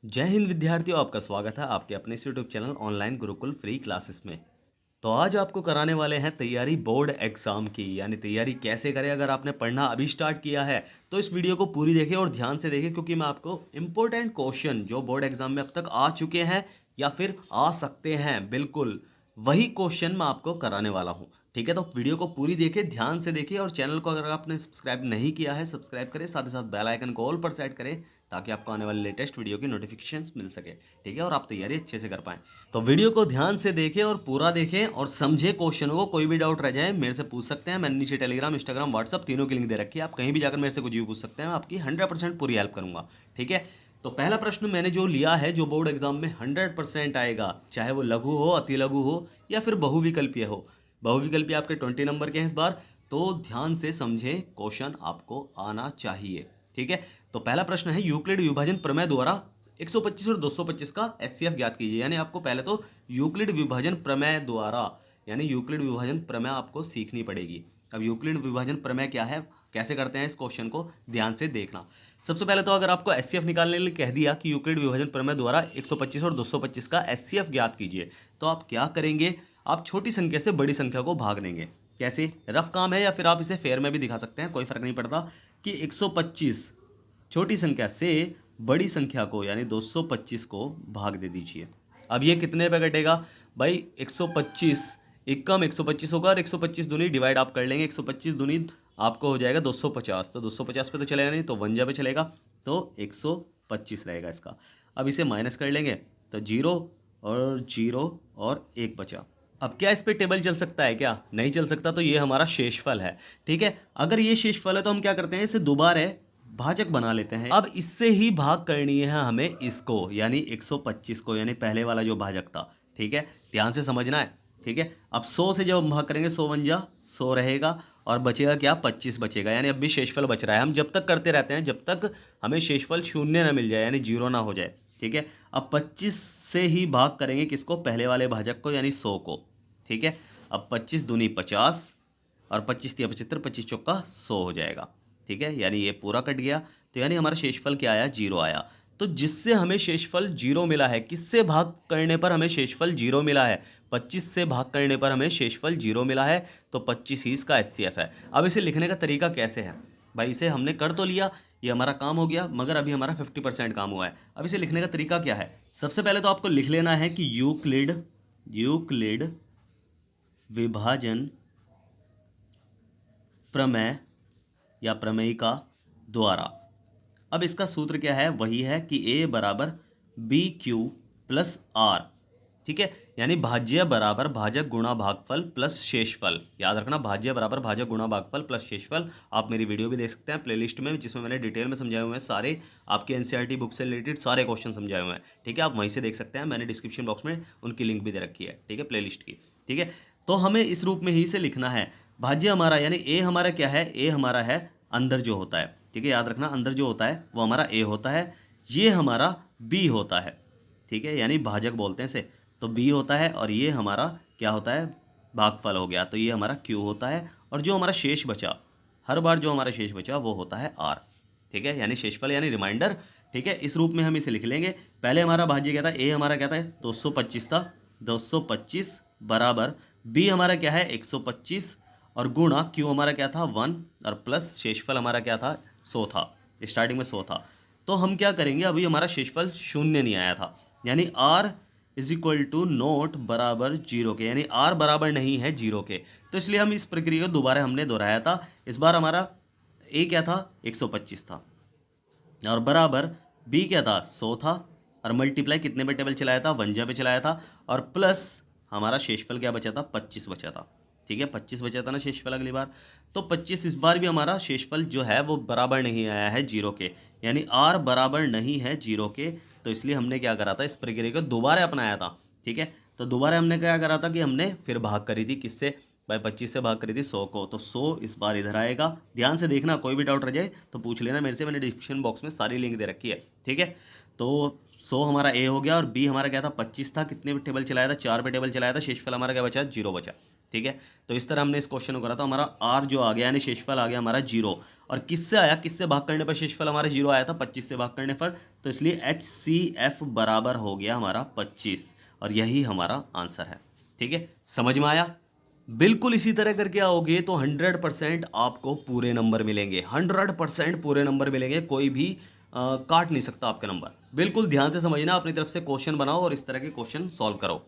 जय हिंद विद्यार्थियों, आपका स्वागत है आपके अपने YouTube channel online Gurukul free classes में। तो आज आपको कराने वाले हैं तैयारी बोर्ड एग्जाम की, यानी तैयारी कैसे करें। अगर आपने पढ़ना अभी स्टार्ट किया है तो इस वीडियो को पूरी देखें और ध्यान से देखें, क्योंकि मैं आपको इंपॉर्टेंट क्वेश्चन जो बोर्ड एग्जाम में अब तक आ चुके हैं या फिर आ सकते हैं, बिल्कुल वही क्वेश्चन मैं आपको कराने वाला हूँ। ठीक है, तो वीडियो को पूरी देखें, ध्यान से देखिए और चैनल को अगर आपने सब्सक्राइब नहीं किया है सब्सक्राइब करें, साथ ही साथ बेल आइकन को ऑल पर सेट करें ताकि आपको आने वाले लेटेस्ट वीडियो की नोटिफिकेशंस मिल सके। ठीक है, और आप तैयारी अच्छे से कर पाएं। तो वीडियो को ध्यान से देखें और पूरा देखें और समझे क्वेश्चनों को। कोई भी डाउट रह जाए मेरे से पूछ सकते हैं। मैंने नीचे टेलीग्राम, इंस्टाग्राम, व्हाट्सअप तीनों की लिंक दे रखी है, आप कहीं भी जाकर मेरे से कुछ भी पूछ सकते हैं। मैं आपकी 100% पूरी हेल्प करूंगा। ठीक है, तो पहला प्रश्न मैंने जो लिया है, जो बोर्ड एग्जाम में 100% आएगा, चाहे वो लघु हो, अति लघु हो या फिर बहुविकल्पीय हो। बहुविकल्पीय आपके 20 नंबर के हैं इस बार, तो ध्यान से समझें, क्वेश्चन आपको आना चाहिए। ठीक है, तो पहला प्रश्न है, यूक्लिड विभाजन प्रमेय द्वारा 125 और 225 का एचसीएफ ज्ञात कीजिए। यानी आपको पहले तो यूक्लिड विभाजन प्रमेय द्वारा, यानी यूक्लिड विभाजन प्रमेय आपको सीखनी पड़ेगी। अब यूक्लिड विभाजन प्रमेय क्या है, कैसे करते हैं, इस क्वेश्चन को ध्यान से देखना। सबसे पहले तो अगर आपको एचसीएफ निकालने के लिए कह दिया कि यूक्लिड विभाजन प्रमेय द्वारा 125 और 225 का एचसीएफ ज्ञात कीजिए, तो आप क्या करेंगे, आप छोटी संख्या से बड़ी संख्या को भाग देंगे। कैसे, रफ काम है या फिर आप इसे फेयर में भी दिखा सकते हैं, कोई फर्क नहीं पड़ता। कि 125 छोटी संख्या से बड़ी संख्या को यानी 225 को भाग दे दीजिए। अब ये कितने पे कटेगा भाई, 125 एकम 125 होगा और 125 दूनी डिवाइड आप कर लेंगे। 125 दूनी आपको हो जाएगा 250, तो 250 पे तो चलेगा नहीं, तो 1 पे चलेगा, तो 125 रहेगा इसका। अब इसे माइनस कर लेंगे तो 0 और 1 बचा। अब क्या इस पे टेबल चल सकता है, क्या नहीं चल सकता, तो ये हमारा शेषफल है। ठीक है, अगर ये शेषफल है तो हम क्या करते हैं, इसे दोबारा भाजक बना लेते हैं। अब इससे ही भाग करनी है हमें इसको, यानी 125 को, यानी पहले वाला जो भाजक था। ठीक है, ध्यान से समझना है। ठीक है, अब 100 से जब हम भाग करेंगे, 100 बन जा 100 रहेगा और बचेगा क्या, 25 बचेगा। यानी अब भी शेषफल बच रहा है। हम जब तक करते रहते हैं जब तक हमें शेषफल शून्य ना मिल जाए, यानी जीरो ना हो जाए। ठीक है, अब 25 से ही भाग करेंगे किसको, पहले वाले भाजक को, यानी 100 को। ठीक है, अब 25 दूनी 50 और 25 तिया 75, 25 चौका 100 हो जाएगा। ठीक है, यानी ये पूरा कट गया, तो यानी हमारा शेषफल क्या आया, 0 आया। तो जिससे हमें शेषफल 0 मिला है, किससे भाग करने पर हमें शेषफल 0 मिला है, 25 से भाग करने पर हमें शेषफल 0 मिला है, तो 25 ही इसका एचसीएफ है। अब इसे लिखने का तरीका कैसे है भाई, इसे हमने कर तो लिया, ये हमारा काम हो गया, मगर अभी हमारा 50% काम हुआ है। अब इसे लिखने का तरीका क्या है, सबसे पहले तो आपको लिख लेना है कि यूक्लिड विभाजन प्रमेय या प्रमेयिका द्वारा। अब इसका सूत्र क्या है, वही है कि ए बराबर बी क्यू प्लस आर। ठीक है, यानी भाज्य बराबर भाजक गुणा भागफल प्लस शेषफल। याद रखना, भाज्य बराबर भाजक गुणा भागफल प्लस शेषफल। आप मेरी वीडियो भी देख सकते हैं प्लेलिस्ट में, जिसमें मैंने डिटेल में समझाए हुए हैं सारे आपके एनसीईआरटी बुक से रिलेटेड सारे क्वेश्चन समझाए हुए हैं। ठीक है, आप वहीं से देख सकते हैं, मैंने डिस्क्रिप्शन बॉक्स में उनकी लिंक भी दे रखी है। ठीक है, प्लेलिस्ट की। ठीक है, तो हमें इस रूप में ही से लिखना है। भाज्य हमारा यानी ए हमारा क्या है, ए हमारा है अंदर जो होता है। ठीक है, याद रखना, अंदर जो होता है वो हमारा ए होता है, ये हमारा बी होता है। ठीक है, यानी भाजक बोलते हैं इसे, तो बी होता है, और ये हमारा क्या होता है, भागफल हो गया, तो ये हमारा क्यू होता है। और जो हमारा शेष बचा, हर बार जो हमारा शेष बचा वो होता है आर। ठीक है, यानी शेषफल यानी रिमाइंडर। ठीक है, इस रूप में हम इसे लिख लेंगे। पहले हमारा भाज्य क्या था, ए हमारा क्या था, 225 था, 225 बराबर बी हमारा क्या है, 125, और गुणा क्यू हमारा क्या था, 1, और प्लस शेषफल हमारा क्या था, 100 था, स्टार्टिंग में 100 था। तो हम क्या करेंगे, अभी हमारा शेषफल शून्य नहीं आया था, यानी R is equal to not बराबर 0 के, यानी आर बराबर नहीं है 0 के। तो इसलिए हम इस प्रक्रिया को दोबारा हमने दोहराया था। इस बार हमारा ए क्या था, 125 था, और बराबर बी क्या था, 100 था, और मल्टीप्लाई कितने पे टेबल चलाया था, 1 पे चलाया था, और प्लस हमारा शेषफल क्या बचा था, 25 बचा था। ठीक है, 25 बचा था ना शेषफल अगली बार, तो 25 इस बार भी हमारा शेषफल जो है वो बराबर नहीं आया है 0 के, यानी आर बराबर नहीं है 0 के। तो इसलिए हमने क्या करा था, इस प्रक्रिया को दोबारा अपनाया था। ठीक है, तो दोबारा हमने क्या करा था कि हमने फिर भाग करी थी, किससे भाई, 25 से भाग करी थी 100 को, तो 100 इस बार इधर आएगा। ध्यान से देखना, कोई भी डाउट रह जाए तो पूछ लेना मेरे से, मैंने डिस्क्रिप्शन बॉक्स में सारी लिंक दे रखी है। ठीक है, तो 100 हमारा ए हो गया, और बी हमारा क्या था, 25 था, कितने पे टेबल चलाया था, 4 पे टेबल चलाया था, शेषफल हमारा क्या बचा, 0 बचा। ठीक है। तो इस तरह हमने इस क्वेश्चन को करा, तो हमारा आर जो आ गया यानी शेषफल आ गया हमारा 0। और किससे आया, किससे भाग करने पर शेषफल हमारा 0 आया था, 25 से भाग करने पर। तो इसलिए HCF बराबर हो गया हमारा 25, और यही हमारा आंसर है। ठीक है, समझ में आया। बिल्कुल इसी तरह करके आओगे तो 100% आपको पूरे नंबर मिलेंगे, 100% पूरे नंबर मिलेंगे, कोई भी काट नहीं सकता आपके नंबर। बिल्कुल ध्यान से समझना, अपनी तरफ से क्वेश्चन बनाओ और इस तरह के क्वेश्चन सॉल्व करो।